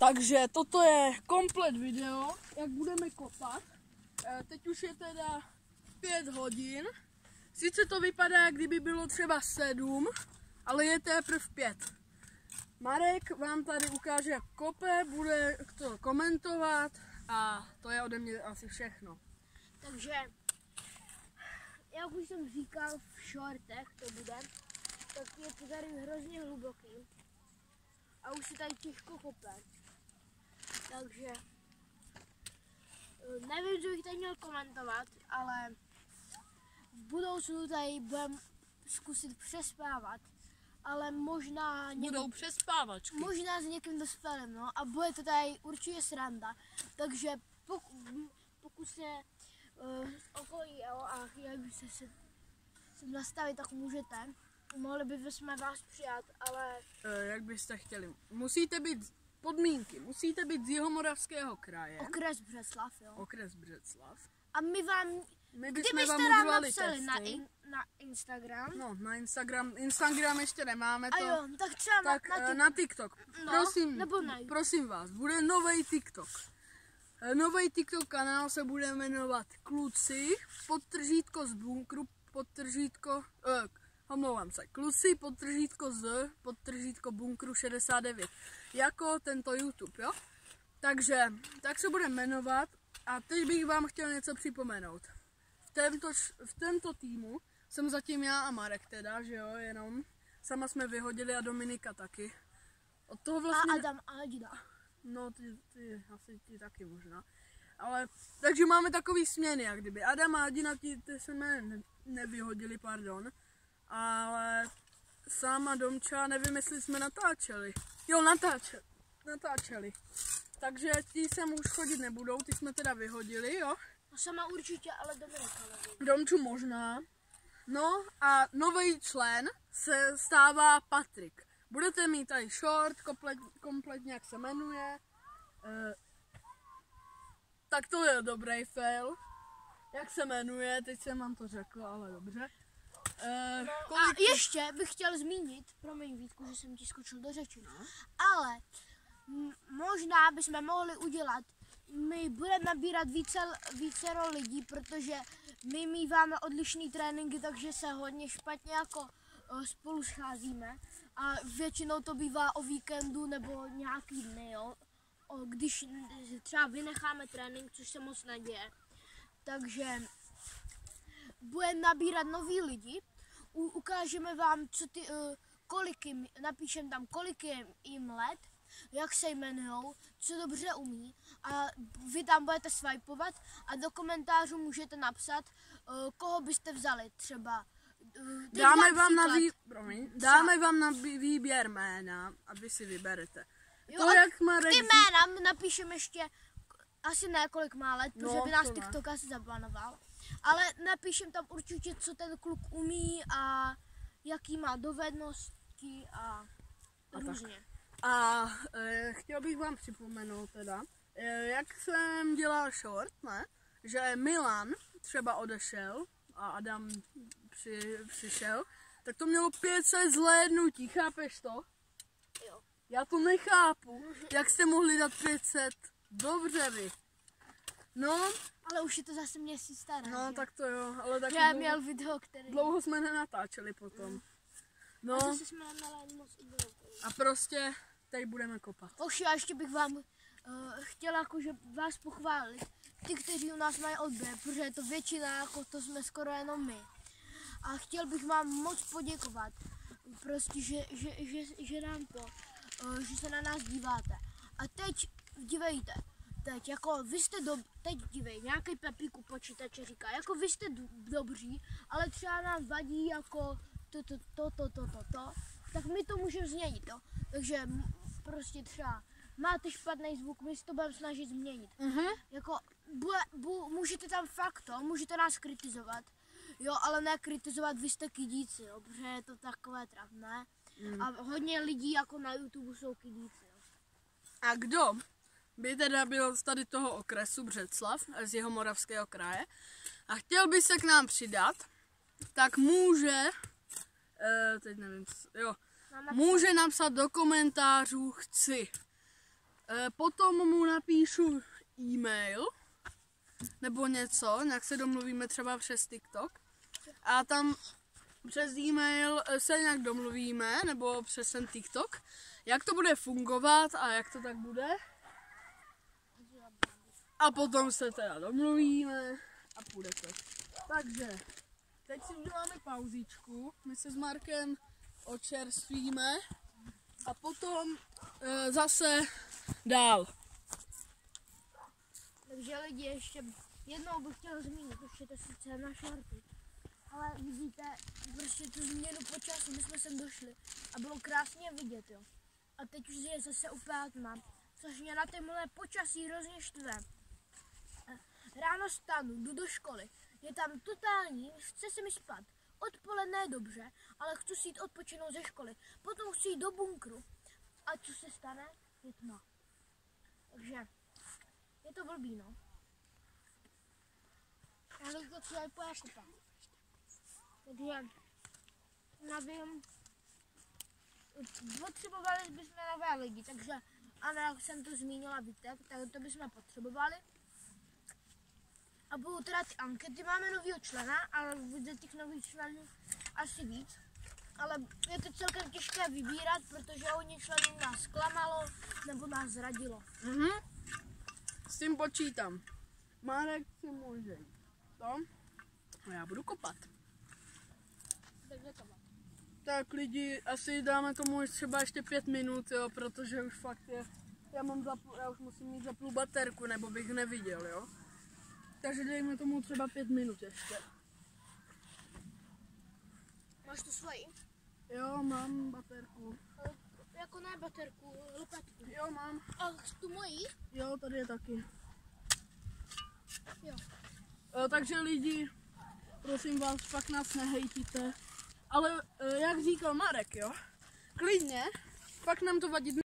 Takže toto je komplet video, jak budeme kopat. Teď už je teda 5 hodin. Sice to vypadá, jak kdyby bylo třeba 7, ale je teprve 5. Marek vám tady ukáže, jak kope, bude to komentovat a to je ode mě asi všechno. Takže, jak už jsem říkal, v shortech to bude, tak je to tady hrozně hluboký a už se tady těžko kope. Takže nevím, co bych tady měl komentovat, ale v budoucnu tady budeme zkusit přespávat, ale možná Budou přespávačky. možná s někým dospělým, no, a bude to tady určitě sranda, takže pokud se okolí a chtěli byste se nastavit, tak můžete. Mohli bychom vás přijat, ale... Jak byste chtěli. Musíte být podmínky, musíte být z Jihomoravského kraje. Okres Břeclav, jo. Okres Břeclav. A my vám, Kdybyste vám napsali na Instagram. No, na Instagram ještě nemáme to. A jo, tak třeba tak na TikTok. No, Prosím, nebo na prosím vás, bude nový TikTok. Nový TikTok kanál se bude jmenovat Kluci, podtržítko z bunkru, podtržítko, omlouvám se, Kluci, podtržítko z, podtržítko bunkru 69. Jako tento YouTube, jo? Takže, tak se bude jmenovat a teď bych vám chtěl něco připomenout. V tomto týmu jsem zatím já a Marek teda, že jo, jenom. Sama jsme vyhodili a Dominika taky. Od toho vlastně... A Adam a Adina. No, ty asi ti taky možná. Ale, takže máme takový směny, jak kdyby. Adam a Adina ty jsme nevyhodili, pardon. Ale sama Domča, nevím, jestli jsme natáčeli. Jo, natáčeli. Takže ti sem už chodit nebudou, ty jsme teda vyhodili, jo. No sama určitě, ale Dominika nevím. Domču možná. No a nový člen se stává Patrik. Budete mít tady short, kompletně jak se jmenuje. Tak to je dobrý fail. Jak se jmenuje, teď jsem vám to řekl, ale dobře. A ještě bych chtěl zmínit, promiň Vítku, že jsem ti skočil do řeči, ale možná bychom mohli udělat, my budeme nabírat vícero lidí, protože my míváme odlišný tréninky, takže se hodně špatně jako spolu scházíme a většinou to bývá o víkendu nebo nějaký dny, jo? Když třeba vynecháme trénink, což se moc neděje. Takže budeme nabírat nový lidi, ukážeme vám, napíšeme tam, kolik je jim let, jak se jmenujou, co dobře umí a vy tam budete swipovat a do můžete napsat, koho byste vzali třeba. Dáme vám na výběr jména a vy si vyberete. Jo, to, jak Marek... Ty jména napíšeme ještě, asi ne kolik má let, protože by nás TikTok asi zabanoval. Ale napíšem tam určitě, co ten kluk umí a jaký má dovednosti a různě. A chtěl bych vám připomenout teda, jak jsem dělal short, ne? Že Milan třeba odešel a Adam přišel, tak to mělo 500 zhlédnutí, chápeš to? Jo. Já to nechápu, jak jste mohli dát 500, dobře vy. No. Ale už je to zase měsíc staré. No, že? tak to jo, ale taky já měl video, který... Dlouho jsme nenatáčeli potom. No. A zase jsme moc a prostě teď budeme kopat. Oši, a ještě bych vám chtěla jakože vás pochválit, ty, kteří u nás mají odběr, protože je to většina, jako to jsme skoro jenom my. A chtěl bych vám moc poděkovat, prostě, že nám to, že se na nás díváte. A teď dívejte, jako vy jste teď dívej, nějaký Pepík u počítače říká, jako vy jste dobří, ale třeba nám vadí jako to, tak my to můžeme změnit, jo. Takže prostě třeba máte špatný zvuk, my si to budeme snažit změnit. Jako, můžete tam fakt to, můžete nás kritizovat, jo, ale ne kritizovat, vy jste kydíci, jo, protože je to takové trapné. A hodně lidí jako na YouTube jsou kydíci, jo. A kdo by teda byl z tady toho okresu Břeclav, z Jihomoravského kraje, a chtěl by se k nám přidat, tak může, teď nevím, jo, může napsat do komentářů chci. Potom mu napíšu e-mail nebo něco, nějak se domluvíme třeba přes TikTok a tam přes e-mail se nějak domluvíme nebo přes ten TikTok, jak to bude fungovat a jak to tak bude. A potom se teda domluvíme a půjde to. Takže teď si uděláme pauzičku, my se s Markem očerstvíme a potom zase dál. Takže lidi, ještě jednou bych chtěl zmínit, ještě to sice na šorty, ale vidíte, prostě tu změnu počasí, my jsme sem došli a bylo krásně vidět, jo. A teď už je zase úplně tma, což mě na témhle počasí hrozně štve. Ráno stanu, jdu do školy, je tam totální, chce se mi spát. Odpoledne je dobře, ale chci si jít odpočinout ze školy. Potom chci jít do bunkru. A co se stane? Je tma. Takže je to blbý, no. Já bych to chtěla pojakupat. Takže nevím, potřebovali bychom nové lidi, takže ano, jak jsem to zmínila, víte, tak to bychom potřebovali. A budou teda ty ankety, máme novýho člena, ale bude těch nových členů asi víc. Ale je to celkem těžké vybírat, protože hodně členů nás zklamalo nebo nás zradilo. S tím počítám. Marek si může jít. To? A já budu kopat. Takže to má. Tak lidi, asi dáme tomu třeba ještě 5 minut, jo, protože už fakt je, já už musím mít zaplu baterku, nebo bych neviděl, jo. Takže dejme tomu třeba 5 minut ještě. Máš tu svoji? Jo, mám baterku. Jako ne baterku, lopatku. Jo, mám. A tu moji? Jo, tady je taky. Jo. Takže lidi, prosím vás, fakt nás nehejtíte. Ale jak říkal Marek, jo, klidně, fakt nám to vadit